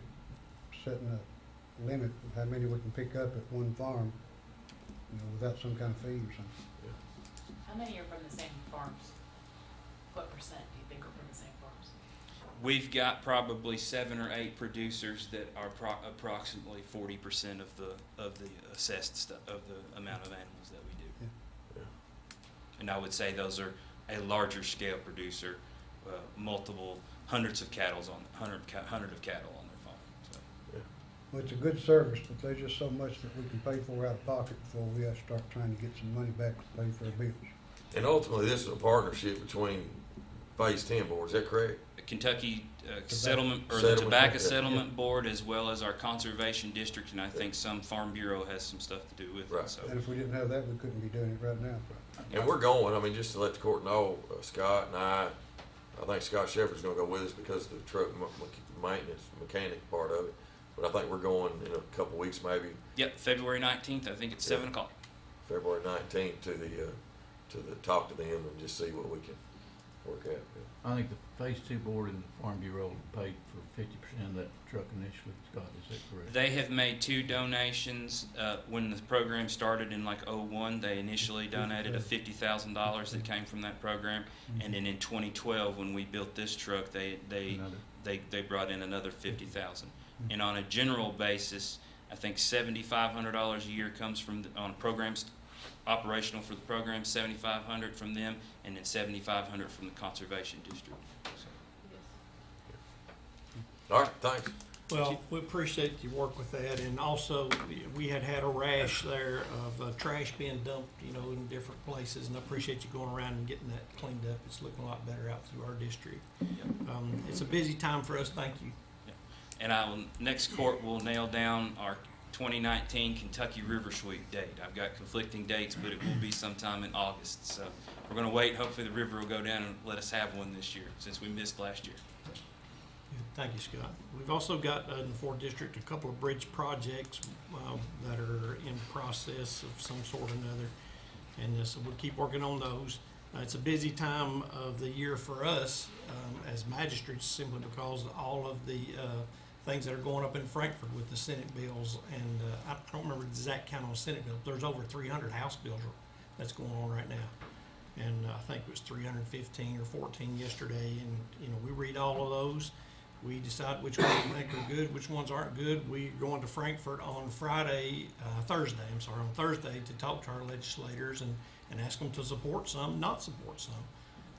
setting a limit of how many we can pick up at one farm, without some kind of fee or something. How many are from the same farms? What percent do you think are from the same farms? We've got probably 7 or 8 producers that are approximately 40% of the assessed stuff, of the amount of animals that we do. Yeah. And I would say those are a larger scale producer, multiple hundreds of cattle on hundred of cattle on their farm. So. Yeah. Well, it's a good service, but there's just so much that we can pay for out of pocket before we have to start trying to get some money back to pay for our bills. And ultimately, this is a partnership between Phase 10 board, is that correct? Kentucky Settlement, or the Settlement, Tobacco yeah. Settlement Board, as well as our Conservation District, and I think some Farm Bureau has some stuff to do with Right. it, so. And if we didn't have that, we couldn't be doing it right now. And we're going, I mean, just to let the court know, Scott and I think Scott Shepherd's gonna go with us because of the truck maintenance, mechanic part of it. But I think we're going in a couple weeks, maybe Yep, February 19th, I think it's 7 o'clock. February 19th to the talk to them and just see what we can work out. I think the Phase 2 board and the Farm Bureau paid for 50% of that truck initially. Scott, is that correct? They have made 2 donations. When the program started in like '01, they initially donated a $50,000 that came from that program, and then in 2012, when we built this truck, they brought in another $50,000. And on a general basis, I think $7,500 a year comes from on programs operational for the program, $7,500 from them, and then $7,500 from the Conservation District. All right, thanks. Well, we appreciate your work with that, and also, we had a rash there of trash being dumped, in different places, and I appreciate you going around and getting that cleaned up. It's looking a lot better out through our district. It's a busy time for us, thank you. And next court will nail down our 2019 Kentucky River Sweep date. I've got conflicting dates, but it will be sometime in August. So we're going to wait. Hopefully the river will go down and let us have one this year, since we missed last year. Thank you, Scott. We've also got in the 4th District a couple of bridge projects that are in process of some sort or another, and so we'll keep working on those. It's a busy time of the year for us as magistrates, simply because all of the things that are going up in Frankfurt with the Senate bills, and I don't remember the exact count on Senate bills. There's over 300 House bills that's going on right now, and I think it was 315 or 14 yesterday. And we read all of those. We decide which ones we think are good, which ones aren't good. We're going to Frankfurt on Thursday to talk to our legislators and ask them to support some, not support some.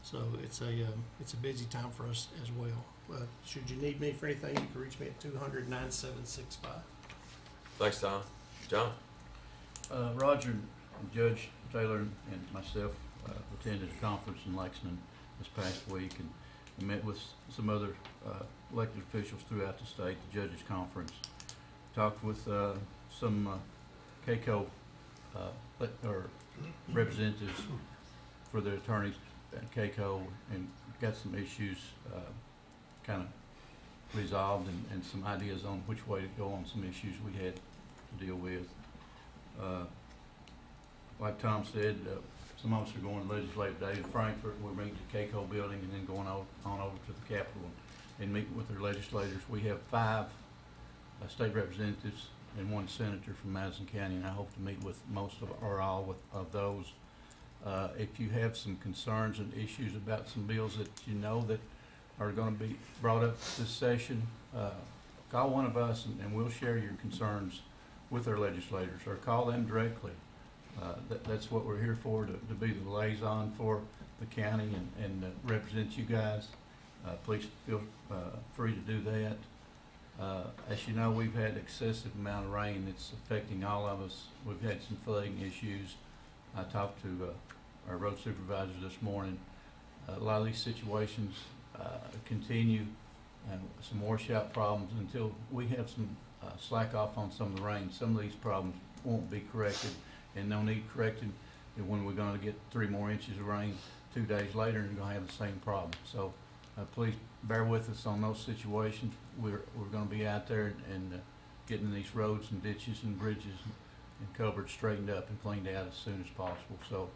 So it's a busy time for us as well. Should you need me for anything, you can reach me at 200-9765. Thanks, Tom. John? Roger, Judge Taylor, and myself attended a conference in Lexington this past week and met with some other elected officials throughout the state, the Judges Conference. Talked with some KCO or representatives for the attorneys at KCO, and got some issues kind of resolved, and some ideas on which way to go on some issues we had to deal with. Like Tom said, some of us are going to Legislative Day in Frankfurt. We're meeting at the KCO building and then going on over to the Capitol and meeting with their legislators. We have 5 state representatives and 1 senator from Madison County, and I hope to meet with most of or all of those. If you have some concerns and issues about some bills that you know that are going to be brought up this session, call one of us and we'll share your concerns with our legislators, or call them directly. That's what we're here for, to be the liaison for the county and represent you guys. Please feel free to do that. As you know, we've had excessive amount of rain that's affecting all of us. We've had some flooding issues. I talked to our road supervisor this morning. A lot of these situations continue, and some washout problems until we have some slack off on some of the rain. Some of these problems won't be corrected, and they'll need corrected when we're going to get 3 more inches of rain 2 days later, and you're going to have the same problem. So please bear with us on those situations. We're going to be out there and getting these roads and ditches and bridges and culverts straightened up and cleaned out as soon as possible. So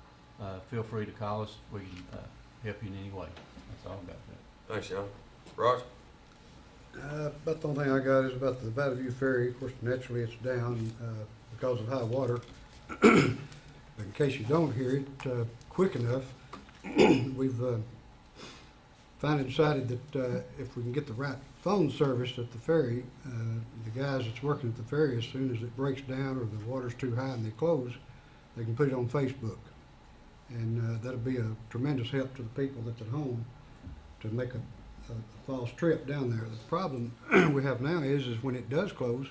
feel free to call us if we can help you in any way. That's all about that. Thanks, John. Roger? About the only thing I got is about the Valley View Ferry. Of course, naturally it's down because of high water. But in case you don't hear it quick enough, we've finally decided that if we can get the right phone service at the ferry, the guys that's working at the ferry, as soon as it breaks down or the water's too high and they close, they can put it on Facebook. And that'll be a tremendous help to the people that's at home to make a false trip down there. The problem we have now is when it does close,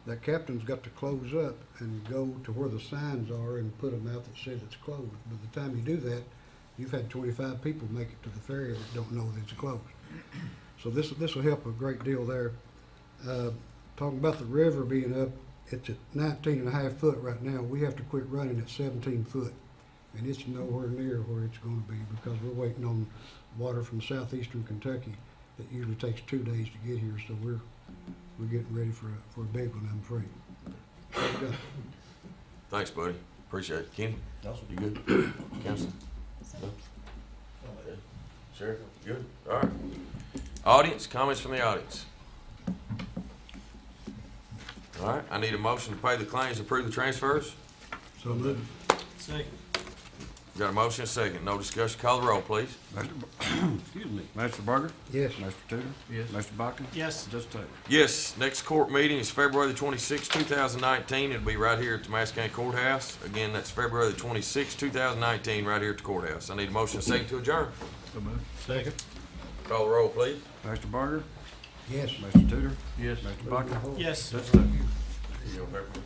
that captain's got to close up and go to where the signs are and put them out that says it's closed. By the time you do that, You've had 25 people make it to the ferry that don't know that it's closed. So this will help a great deal there. Talking about the river being up, it's at 19.5 foot right now. We have to quit running at 17 foot. And it's nowhere near where it's gonna be because we're waiting on water from southeastern Kentucky that usually takes 2 days to get here. So we're getting ready for a big one, I'm afraid. All done. Thanks, buddy. Appreciate it. Kenny? You good? Council? No? Okay. Sheriff, you good? All right. Audience, comments from the audience? All right, I need a motion to pay the claims, approve the transfers. So moved. Second. Got a motion, a second. No discussion. Call the roll, please. Excuse me. Mr. Berger? Yes. Mr. Tudor? Yes. Mr. Bucking? Yes. Just Taylor? Yes, next court meeting is February the 26th, 2019. It'll be right here at the Madison County Courthouse. Again, that's February the 26th, 2019, right here at the courthouse. I need a motion, a second to adjourn. So moved. Second. Call the roll, please. Mr. Berger? Yes. Mr. Tudor? Yes. Mr. Bucking? Yes. Just Taylor? You okay?